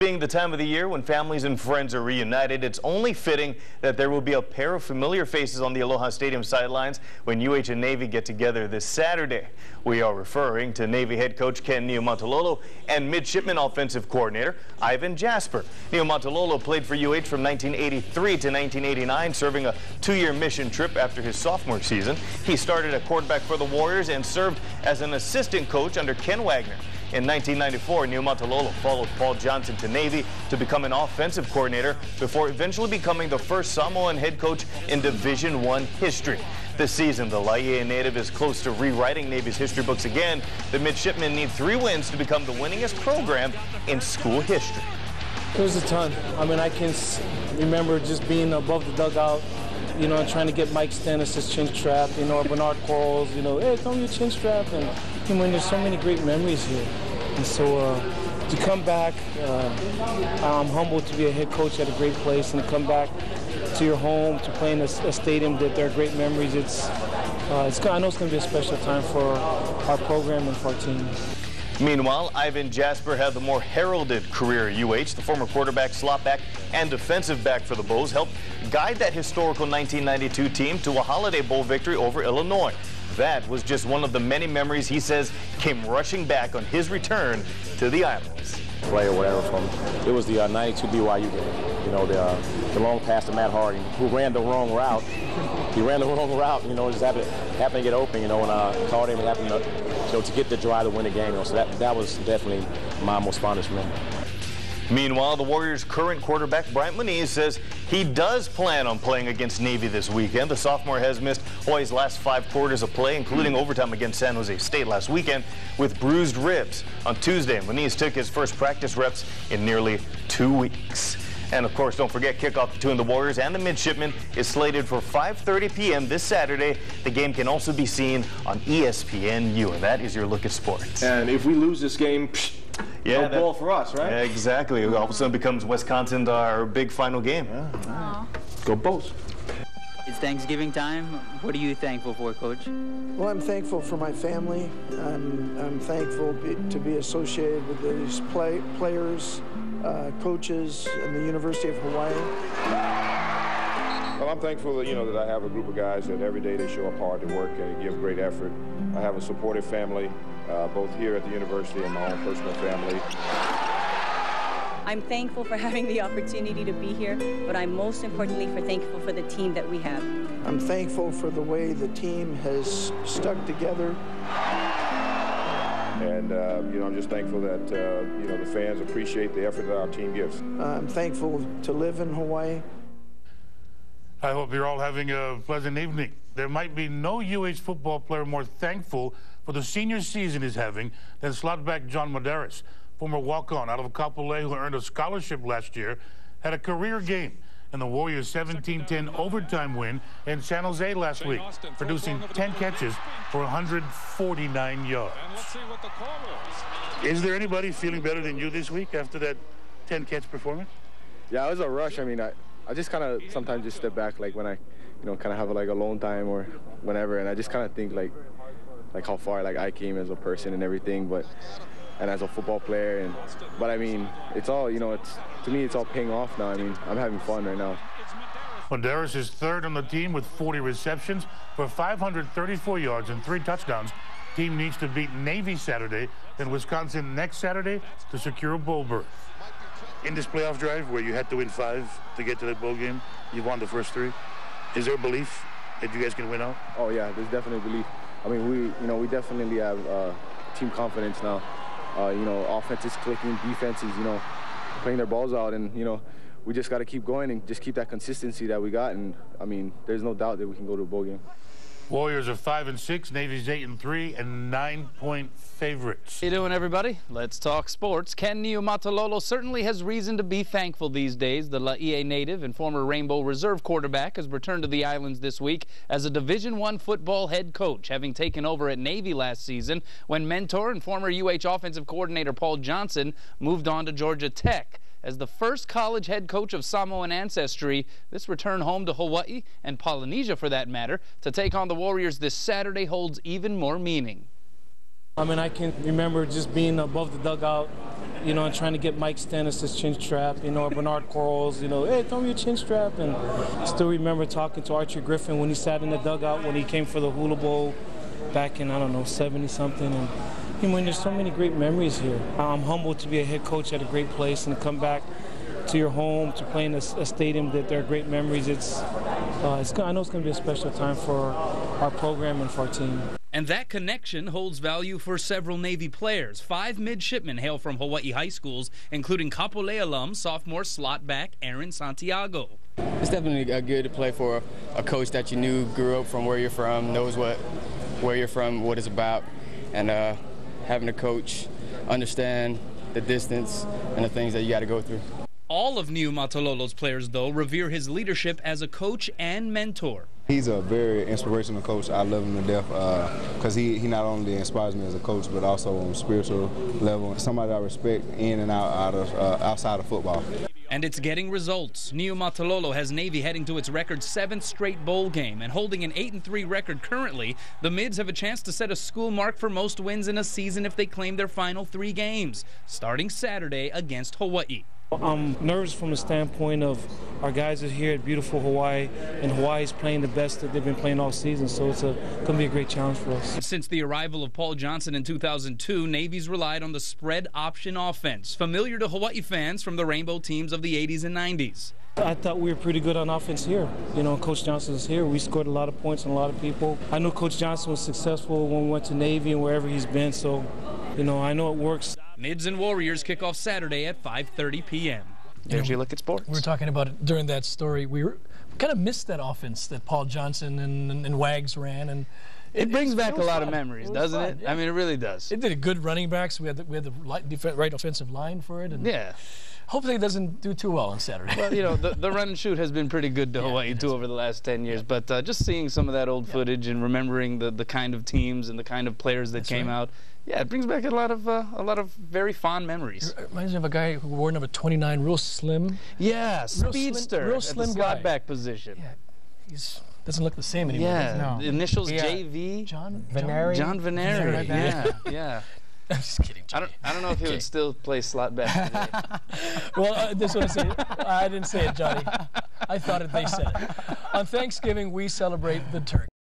Being the time of the year when families and friends are reunited, it's only fitting that there will be a pair of familiar faces on the Aloha Stadium sidelines when UH and Navy get together this Saturday. We are referring to Navy head coach Ken Niumatalolo and midshipman offensive coordinator Ivan Jasper. Niumatalolo played for UH from 1983 to 1989, serving a two-year mission trip after his sophomore season. He started at quarterback for the Warriors and served as an assistant coach under Ken Wagner. In 1994, Niumatalolo followed Paul Johnson to Navy to become an offensive coordinator before eventually becoming the first Samoan head coach in Division I history. This season, the Laie native is close to rewriting Navy's history books again. The midshipmen need 3 wins to become the winningest program in school history. It was a ton. I mean, I can remember just being above the dugout, you know, trying to get Mike Stannis' chin strap, you know, or Bernard Quarles, you know, hey, throw me your chin strap. And I mean, there's so many great memories here. And so to come back, I'm humbled to be a head coach at a great place and to come back to your home, to play in a stadium that there are great memories. I know it's going to be a special time for our program and for our team. Meanwhile, Ivan Jasper had the more heralded career at UH. The former quarterback, slot back, and defensive back for the Bows helped guide that historical 1992 team to a Holiday Bowl victory over Illinois. That was just one of the many memories he says came rushing back on his return to the islands. Play or whatever it was the 92 BYU game. You know, the long pass to Matt Harding, who ran the wrong route. He ran the wrong route, you know, just happened to get open, you know, and called him and happened to get the drive to win the game. You know, so that was definitely my most fondest memory. Meanwhile, the Warriors' current quarterback, Bryant Muniz, says he does plan on playing against Navy this weekend. The sophomore has missed Hawaii's last 5 quarters of play, including overtime against San Jose State last weekend with bruised ribs. On Tuesday, Muniz took his first practice reps in nearly 2 weeks. And of course, don't forget, kickoff between the Warriors and the midshipmen is slated for 5:30 p.m. this Saturday. The game can also be seen on ESPNU, and that is your look at sports. And if we lose this game, no ball for us, right? Yeah, exactly. All of a sudden becomes Wisconsin our big final game. Yeah. Go Bows. It's Thanksgiving time. What are you thankful for, Coach? Well, I'm thankful for my family. I'm thankful to be associated with these players, coaches, and the University of Hawaii. Well, I'm thankful that, that I have a group of guys that every day they show up hard to work and give great effort. I have a supportive family, both here at the university and my own personal family. I'm thankful for having the opportunity to be here, but I'm most importantly thankful for the team that we have. I'm thankful for the way the team has stuck together. And, I'm just thankful that, the fans appreciate the effort that our team gives. I'm thankful to live in Hawaii. I hope you're all having a pleasant evening. There might be no UH football player more thankful for the senior season he's having than slotback John Medeiros, former walk-on out of Kapolei who earned a scholarship last year, had a career game in the Warriors' 17-10 overtime win in San Jose last week, producing 10 catches for 149 yards. Is there anybody feeling better than you this week after that 10-catch performance? Yeah, it was a rush. I mean, I just kind of sometimes just step back, like when I, kind of have like alone time or whenever, and I just kind of think like how far like I came as a person and everything, and as a football player, but I mean, it's all, to me, it's all paying off now. I mean, I'm having fun right now. Medeiros is third on the team with 40 receptions for 534 yards and 3 touchdowns. Team needs to beat Navy Saturday, then Wisconsin next Saturday to secure a bowl berth. In this playoff drive where you had to win 5 to get to that bowl game, you won the first 3. Is there belief that you guys can win out? Oh yeah, there's definitely belief. I mean, we definitely have team confidence now. Offense is clicking, defense is, playing their balls out, and, we just got to keep going and just keep that consistency that we got, and, I mean, there's no doubt that we can go to a bowl game. Warriors are 5-6, Navy's 8-3, and 9-point favorites. How you doing, everybody? Let's talk sports. Ken Niumatalolo certainly has reason to be thankful these days. The Laie native and former Rainbow Reserve quarterback has returned to the islands this week as a Division I football head coach, having taken over at Navy last season when mentor and former UH offensive coordinator Paul Johnson moved on to Georgia Tech. As the first college head coach of Samoan ancestry, this return home to Hawaii and Polynesia, for that matter, to take on the Warriors this Saturday holds even more meaning. I mean, I can remember just being above the dugout, you know, and trying to get Mike Stennis' chin strap, you know, or Bernard Quarles, you know, hey, throw me your chin strap. And I still remember talking to Archie Griffin when he sat in the dugout when he came for the Hula Bowl back in, I don't know, 70-something. And I mean, there's so many great memories here. I'm humbled to be a head coach at a great place and to come back to your home, to play in a stadium that there are great memories. I know it's going to be a special time for our program and for our team. And that connection holds value for several Navy players. 5 midshipmen hail from Hawaii high schools, including Kapolei alum, sophomore slot back Aaron Santiago. It's definitely good to play for a coach that you knew, grew up from where you're from, knows where you're from, what it's about, and having a coach understand the distance and the things that you got to go through. All of Niumatalolo's players, though, revere his leadership as a coach and mentor. He's a very inspirational coach. I love him to death because he not only inspires me as a coach, but also on a spiritual level. Somebody I respect in and outside of football. And it's getting results. Niumatalolo has Navy heading to its record 7th straight bowl game, and holding an 8-3 record currently, the Mids have a chance to set a school mark for most wins in a season if they claim their final 3 games, starting Saturday against Hawaii. I'm nervous from the standpoint of our guys are here at beautiful Hawaii, and Hawaii's playing the best that they've been playing all season, so it's going to be a great challenge for us. Since the arrival of Paul Johnson in 2002, Navy's relied on the spread option offense, familiar to Hawaii fans from the Rainbow teams of the 80s and 90s. I thought we were pretty good on offense here. You know, Coach Johnson was here. We scored a lot of points on a lot of people. I knew Coach Johnson was successful when we went to Navy and wherever he's been, so, you know, I know it works. Mids and Warriors kick off Saturday at 5:30 p.m. There's your look at sports. We were talking about it during that story. We kind of missed that offense that Paul Johnson and Wags ran, and it brings back a lot of memories, doesn't it? Yeah. I mean, it really does. It did a good running backs. We had the right offensive line for it, and yeah. Hopefully it doesn't do too well on Saturday. Well, you know, the run and shoot has been pretty good to Hawaii, too, over the last 10 years. But just seeing some of that old footage and remembering the kind of teams and the kind of players that came out, yeah, it brings back a lot of very fond memories. It reminds me of a guy who wore number 29, real slim. Yeah, speedster, real slim at the slot back position. Yeah, he's doesn't look the same anymore. Yeah, no. The initials JV. John Veneri. John Veneri. Yeah. I'm just kidding, Johnny. I don't know if he would still play slot back today. Well, this one I didn't say it, Johnny. I thought they said it. On Thanksgiving, we celebrate the turkey.